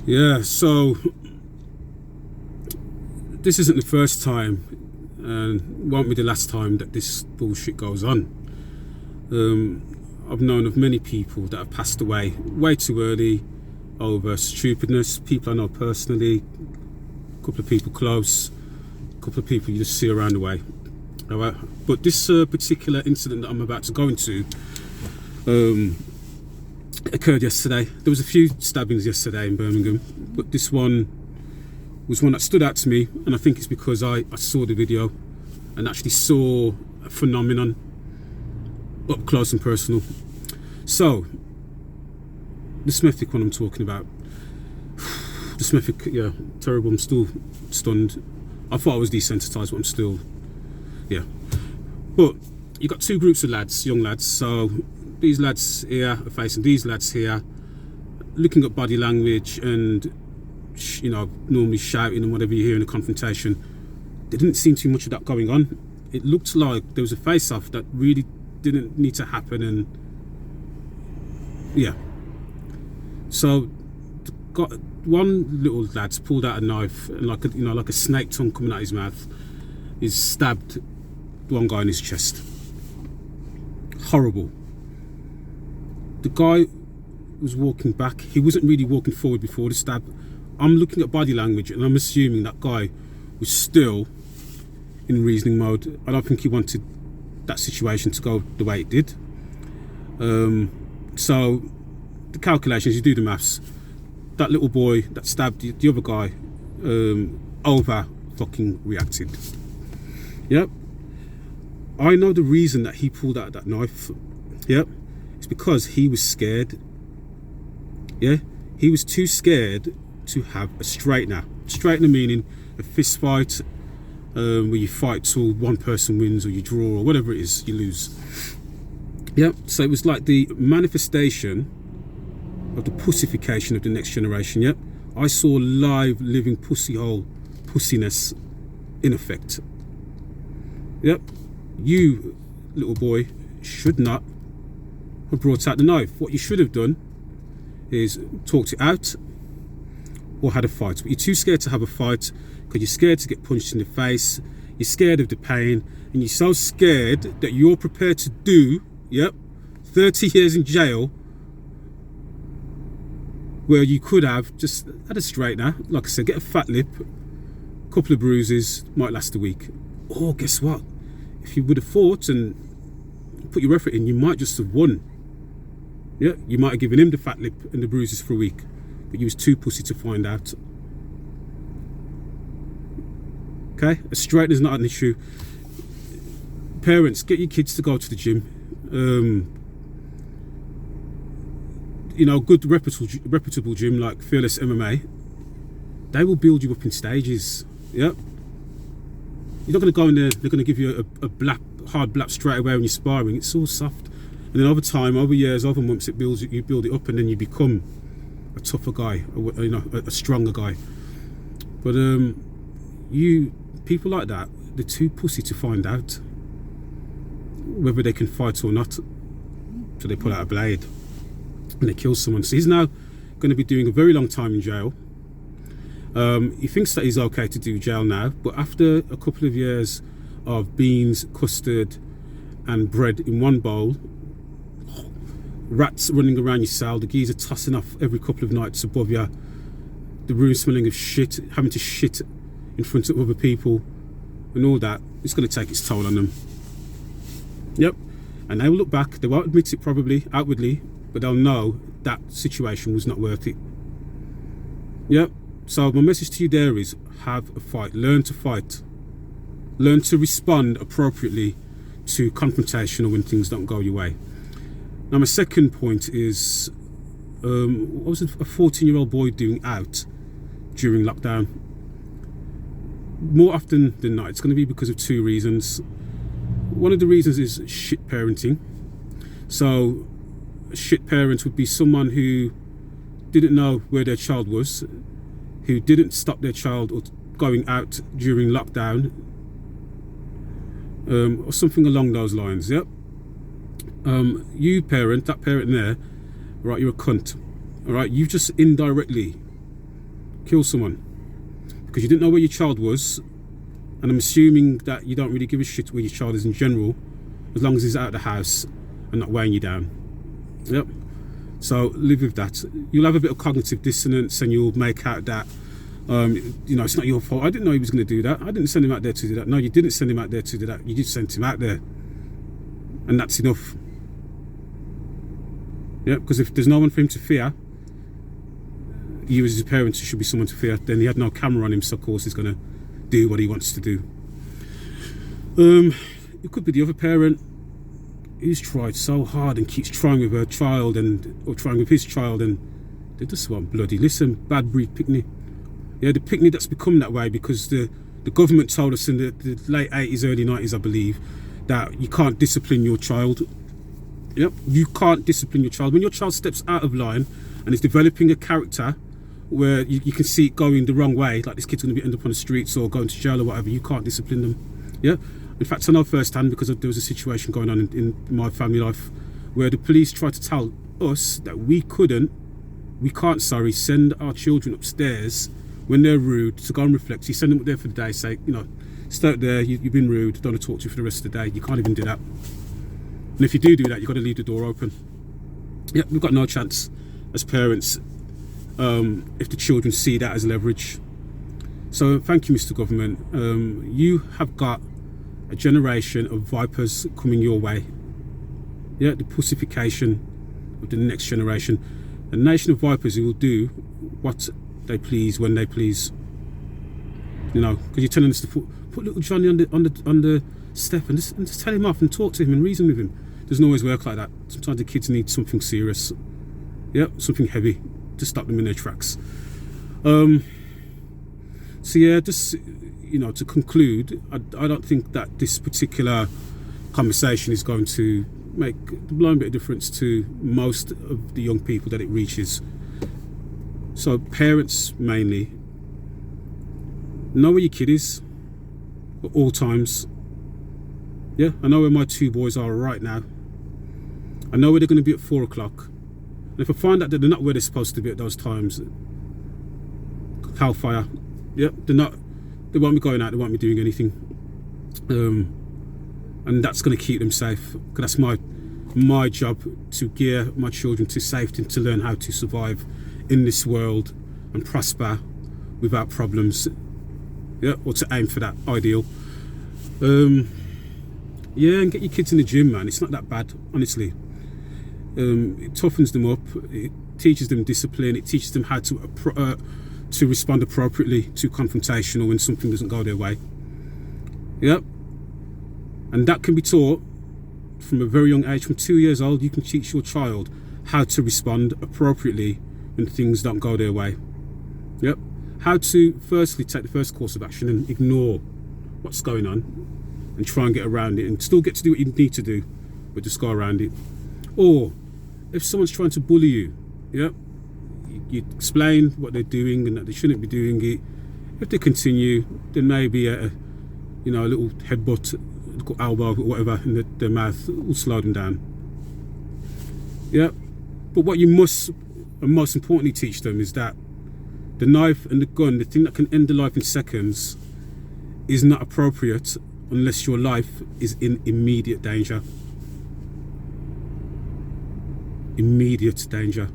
Yeah, so this isn't the first time and won't be the last time that this bullshit goes on. I've known of many people that have passed away way too early over stupidness. People I know personally, a couple of people close, a couple of people you just see around the way. All right? But this particular incident that I'm about to go into occurred yesterday. There was a few stabbings yesterday in Birmingham, but this one was one that stood out to me, and I think it's because I saw the video and actually saw a phenomenon up close and personal. So, the Smethwick one I'm talking about. The Smethwick, yeah, terrible. I'm still stunned. I thought I was desensitised, but I'm still, yeah. But you got two groups of lads, young lads. So these lads here are facing these lads here, looking at body language and, you know, normally shouting and whatever you hear in a confrontation. There didn't seem too much of that going on. It looked like there was a face-off that really didn't need to happen, and yeah. So got one little lad's pulled out a knife and like a snake tongue coming out his mouth. He's stabbed one guy in his chest. Horrible. The guy was walking back. He wasn't really walking forward before the stab. I'm looking at body language and I'm assuming that guy was still in reasoning mode. I don't think he wanted that situation to go the way it did. So the calculations, you do the maths, that little boy that stabbed the other guy over fucking reacted. Yep. I know the reason that he pulled out that knife. Yep. It's because he was scared. Yeah. He was too scared to have a straightener. Straightener meaning a fist fight, where you fight till one person wins or you draw or whatever it is, you lose. Yep. So it was like the manifestation of the pussification of the next generation. Yep. I saw live living pussiness in effect. Yep. You, little boy, should not have brought out the knife. What you should have done is talked it out or had a fight. But you're too scared to have a fight because you're scared to get punched in the face, you're scared of the pain, and you're so scared that you're prepared to do, yep, 30 years in jail, where you could have just had a straightener, like I said, get a fat lip, a couple of bruises, might last a week. Or guess what? If you would have fought and put your effort in, you might just have won. Yeah, you might have given him the fat lip and the bruises for a week, but you was too pussy to find out. Okay, a straightener's not an issue. Parents, get your kids to go to the gym. You know, good reputable gym like Fearless MMA. They will build you up in stages. Yep. You're not going to go in there, they're going to give you a hard blap straight away when you're sparring. It's all soft. And then over time, over years, over months, you build it up, and then you become a tougher guy, a stronger guy. But people like that, they're too pussy to find out whether they can fight or not. So they pull out a blade and they kill someone. So he's now going to be doing a very long time in jail. He thinks that he's okay to do jail now, but after a couple of years of beans, custard and bread in one bowl, rats running around your cell, the geezer tossing off every couple of nights above you, the room smelling of shit, having to shit in front of other people and all that, it's going to take its toll on them. Yep. And they will look back, they won't admit it probably outwardly, but they'll know that situation was not worth it. Yep. So my message to you there is, have a fight. Learn to fight. Learn to respond appropriately to confrontation or when things don't go your way. Now my second point is, what was a 14-year-old boy doing out during lockdown? More often than not, it's going to be because of two reasons. One of the reasons is shit parenting. So a shit parent would be someone who didn't know where their child was, who didn't stop their child or going out during lockdown, or something along those lines. Yep. You parent, that parent there, right, you're a cunt. All right, you just indirectly kill someone because you didn't know where your child was, and I'm assuming that you don't really give a shit where your child is in general, as long as he's out of the house and not weighing you down. Yep. So live with that. You'll have a bit of cognitive dissonance, and you'll make out that it's not your fault. I didn't know he was going to do that. I didn't send him out there to do that. No, you didn't send him out there to do that. You just sent him out there, and that's enough. Yeah, because if there's no one for him to fear, you as his parents should be someone to fear. Then he had no camera on him, so of course he's going to do what he wants to do. It could be the other parent who's tried so hard and keeps trying with her child or trying with his child, and they just want bloody bad breed picnic. Yeah, the picnic that's become that way because the government told us in the late 80s, early 90s, I believe, that you can't discipline your child. Yep, you can't discipline your child. When your child steps out of line and is developing a character where you can see it going the wrong way, like this kid's going to end up on the streets or going to jail or whatever, you can't discipline them. Yeah, in fact, I know firsthand because there was a situation going on in my family life where the police tried to tell us that we can't send our children upstairs when they're rude to go and reflect. You send them up there for the day, say, stay up there, you've been rude, don't want to talk to you for the rest of the day. You can't even do that. And if you do that, you've got to leave the door open. Yeah, we've got no chance as parents if the children see that as leverage. So thank you, Mr. Government. You have got a generation of vipers coming your way. Yeah, the pussification of the next generation. A nation of vipers who will do what they please when they please. Because you're telling us to put little Johnny on the step and just tell him off and talk to him and reason with him. Doesn't always work like that. Sometimes the kids need something serious. Yeah, something heavy to stop them in their tracks. So yeah, just to conclude, I don't think that this particular conversation is going to make a blind bit of difference to most of the young people that it reaches. So parents mainly, know where your kid is at all times. Yeah, I know where my two boys are right now. I know where they're going to be at 4 o'clock. And if I find out that they're not where they're supposed to be at those times, hellfire. Yeah, they won't be going out, they won't be doing anything. And that's going to keep them safe. Because that's my job, to gear my children to safety and to learn how to survive in this world and prosper without problems. Yeah, or to aim for that ideal. Yeah, and get your kids in the gym, man. It's not that bad, honestly. It toughens them up. It teaches them discipline. It teaches them how to respond appropriately to confrontation or when something doesn't go their way. Yep. And that can be taught from a very young age. From 2 years old, you can teach your child how to respond appropriately when things don't go their way. Yep. How to firstly take the first course of action and ignore what's going on and try and get around it and still get to do what you need to do, but just go around it. Or if someone's trying to bully you, yeah, you explain what they're doing and that they shouldn't be doing it. If they continue, then maybe a little headbutt, a little elbow, or whatever in their mouth will slow them down. Yeah, but what you must, and most importantly, teach them is that the knife and the gun, the thing that can end the life in seconds, is not appropriate unless your life is in immediate danger. Immediate danger.